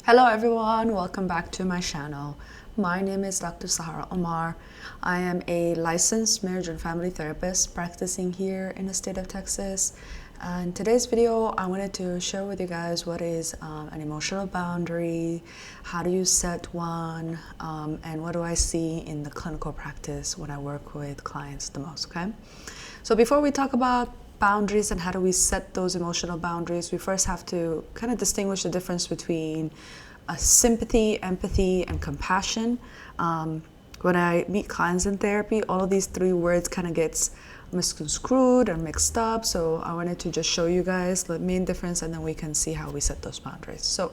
Hello everyone, welcome back to my channel. My name is Dr. Sahara Omar. I am a licensed marriage and family therapist practicing here in the state of Texas. And today's video, I wanted to share with you guys what is an emotional boundary, how do you set one, and what do I see in the clinical practice when I work with clients the most, okay? So before we talk about boundaries and how do we set those emotional boundaries, we first have to kind of distinguish the difference between sympathy, empathy, and compassion. When I meet clients in therapy, all of these three words kind of gets misconstrued and mixed up. So I wanted to just show you guys the main difference, and then we can see how we set those boundaries. So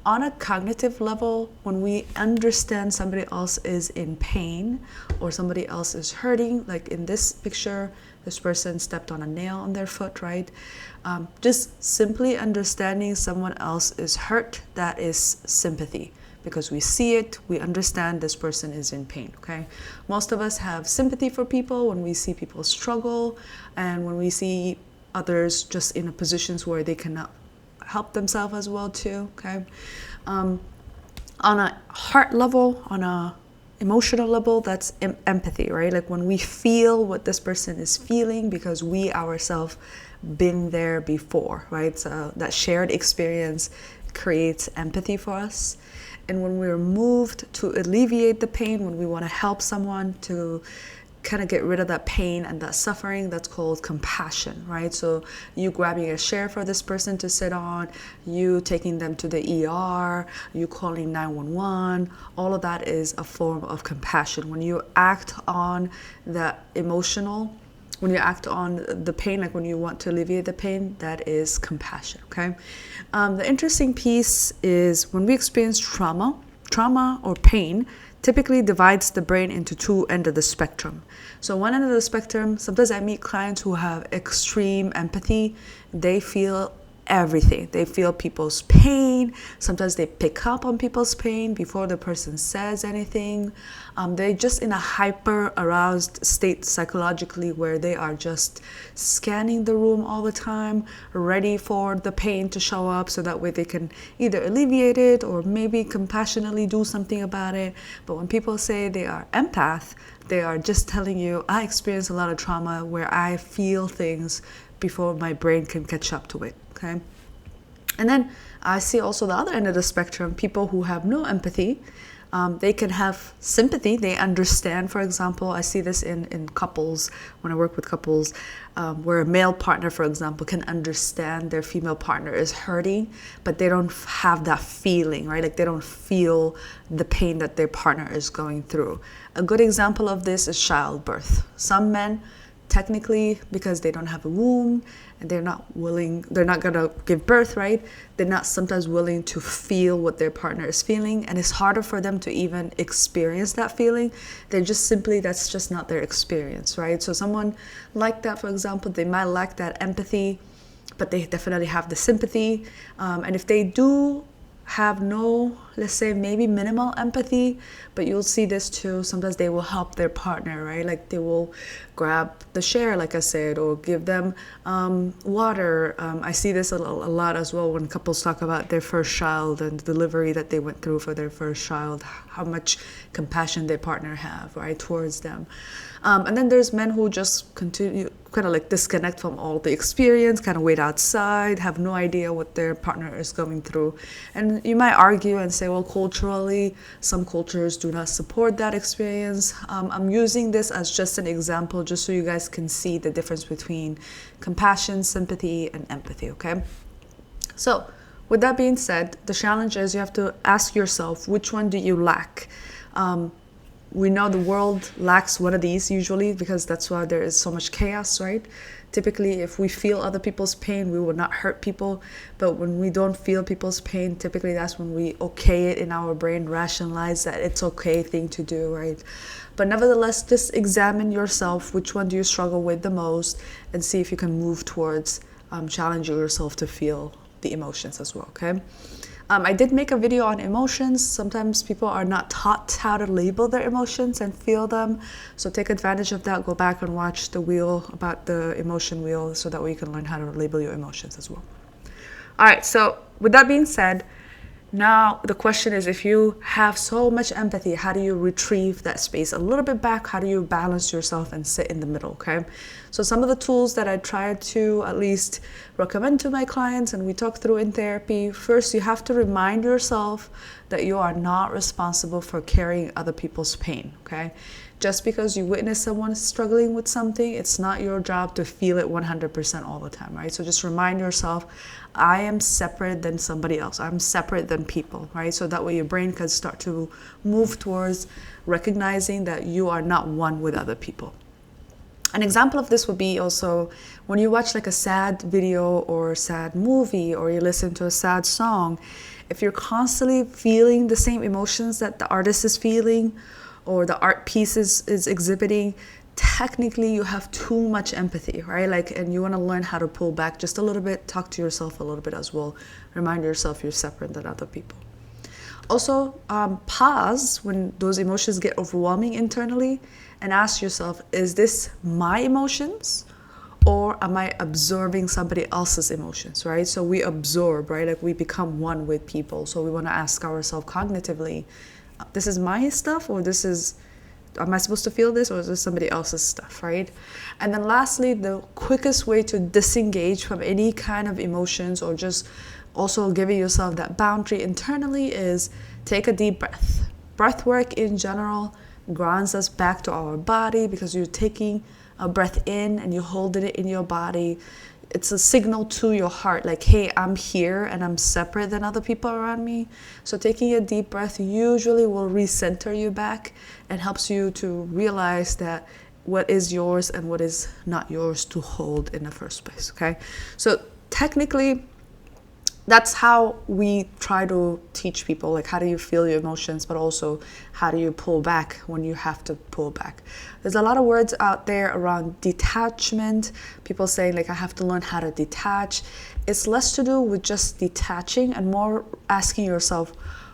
on a cognitive level, when we understand somebody else is in pain or somebody else is hurting, like in this picture, this person stepped on a nail on their foot, right? Just simply understanding someone else is hurt, that is sympathy. Because we see it, we understand this person is in pain, okay? Most of us have sympathy for people when we see people struggle and when we see others just in positions where they cannot help themselves as well too, okay? On a heart level, on a emotional level, that's empathy, right? Like when we feel what this person is feeling because we ourselves been there before, right? So that shared experience creates empathy for us. And when we're moved to alleviate the pain, when we want to help someone to kind of get rid of that pain and that suffering, that's called compassion, right? So you grabbing a chair for this person to sit on, you taking them to the ER, you calling 911, all of that is a form of compassion. When you act on the emotional, when you act on the pain, like when you want to alleviate the pain, that is compassion, okay? The interesting piece is when we experience trauma or pain typically divides the brain into two ends of the spectrum. So one end of the spectrum, sometimes I meet clients who have extreme empathy. They feel everything. They feel people's pain. Sometimes they pick up on people's pain before the person says anything. They're just in a hyper aroused state psychologically where they are just scanning the room all the time, ready for the pain to show up so that way they can either alleviate it or maybe compassionately do something about it. But when people say they are empath, they are just telling you, I experience a lot of trauma where I feel things before my brain can catch up to it, okay? And then I see also the other end of the spectrum, people who have no empathy. They can have sympathy. They understand, for example, I see this in couples, when I work with couples, where a male partner, for example, can understand their female partner is hurting, but they don't have that feeling, right? Like they don't feel the pain that their partner is going through. A good example of this is childbirth. Some men, technically, because they don't have a womb and they're not gonna give birth, right? They're not sometimes willing to feel what their partner is feeling, and it's harder for them to even experience that feeling. They're just simply, that's just not their experience, right? So someone like that, for example, they might lack that empathy, but they definitely have the sympathy. And if they do have no, let's say maybe minimal empathy, but you'll see this too, sometimes they will help their partner, right? Like they will grab the share, like I said, or give them water. I see this a lot as well when couples talk about their first child and the delivery that they went through for their first child, how much compassion their partner have, right, towards them. And then there's men who just continue, kind of like disconnect from all the experience, kind of wait outside, have no idea what their partner is going through. And you might argue and say, well, culturally, some cultures do not support that experience. I'm using this as just an example, just so you guys can see the difference between compassion, sympathy, and empathy, okay? So with that being said, the challenge is you have to ask yourself, which one do you lack? We know the world lacks one of these usually because that's why there is so much chaos, right? Typically, if we feel other people's pain, we will not hurt people. But when we don't feel people's pain, typically that's when we okay it in our brain, rationalize that it's okay thing to do, right? But nevertheless, just examine yourself, which one do you struggle with the most, and see if you can move towards challenging yourself to feel the emotions as well, okay? I did make a video on emotions. Sometimes people are not taught how to label their emotions and feel them. So take advantage of that. Go back and watch the wheel about the emotion wheel so that way you can learn how to label your emotions as well. All right, so with that being said, Now, the question is, if you have so much empathy, how do you retrieve that space a little bit back? How do you balance yourself and sit in the middle, okay? So some of the tools that I try to at least recommend to my clients and we talk through in therapy, first, you have to remind yourself that you are not responsible for carrying other people's pain, okay? Just because you witness someone struggling with something, it's not your job to feel it 100% all the time, right? So just remind yourself, I am separate than somebody else. I'm separate than people, right? So that way your brain can start to move towards recognizing that you are not one with other people. An example of this would be also when you watch like a sad video or a sad movie, or you listen to a sad song, if you're constantly feeling the same emotions that the artist is feeling or the art piece is exhibiting, technically you have too much empathy, right? And you want to learn how to pull back just a little bit, talk to yourself a little bit as well. Remind yourself you're separate than other people. Also, pause when those emotions get overwhelming internally and ask yourself, is this my emotions or am I absorbing somebody else's emotions, right? So we absorb, right? We become one with people. So we want to ask ourselves cognitively, this is my stuff, or am I supposed to feel this, or is this somebody else's stuff, right? And then lastly, the quickest way to disengage from any kind of emotions, or just also giving yourself that boundary internally, is take a deep breath. Breath work in general grounds us back to our body, because you're taking a breath in and you're holding it in your body. It's a signal to your heart, like, hey, I'm here and I'm separate than other people around me. So taking a deep breath usually will recenter you back and helps you to realize that what is yours and what is not yours to hold in the first place, okay? So technically, that's how we try to teach people, like, how do you feel your emotions, but also how do you pull back when you have to pull back. There's a lot of words out there around detachment, people saying like, I have to learn how to detach. It's less to do with just detaching and more asking yourself,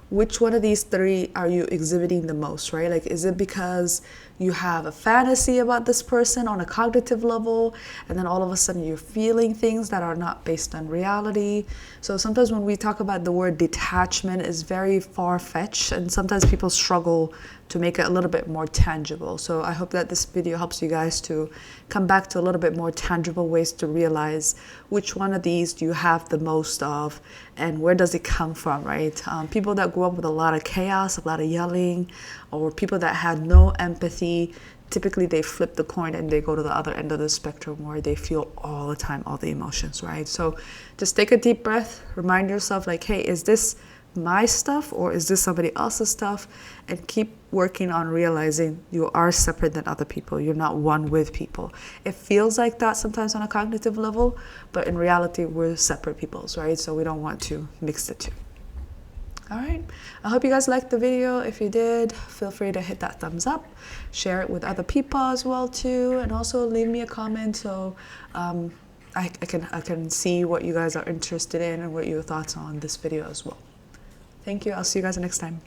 which one of these three are you exhibiting the most, right? Like, is it because you have a fantasy about this person on a cognitive level, and then all of a sudden you're feeling things that are not based on reality? So sometimes when we talk about the word detachment, it's very far-fetched, and sometimes people struggle to make it a little bit more tangible. So I hope that this video helps you guys to come back to a little bit more tangible ways to realize which one of these do you have the most of, and where does it come from, right? People that grew up with a lot of chaos, a lot of yelling, or people that had no empathy, typically they flip the coin and they go to the other end of the spectrum where they feel all the time, all the emotions, right? So just take a deep breath, remind yourself like, hey, is this my stuff or is this somebody else's stuff? And keep working on realizing you are separate than other people. You're not one with people. It feels like that sometimes on a cognitive level, but in reality, we're separate peoples, right? So we don't want to mix the two. All right, I hope you guys liked the video. If you did, feel free to hit that thumbs up, share it with other people as well too, and also leave me a comment so I can see what you guys are interested in and what your thoughts are on this video as well. Thank you. I'll see you guys next time.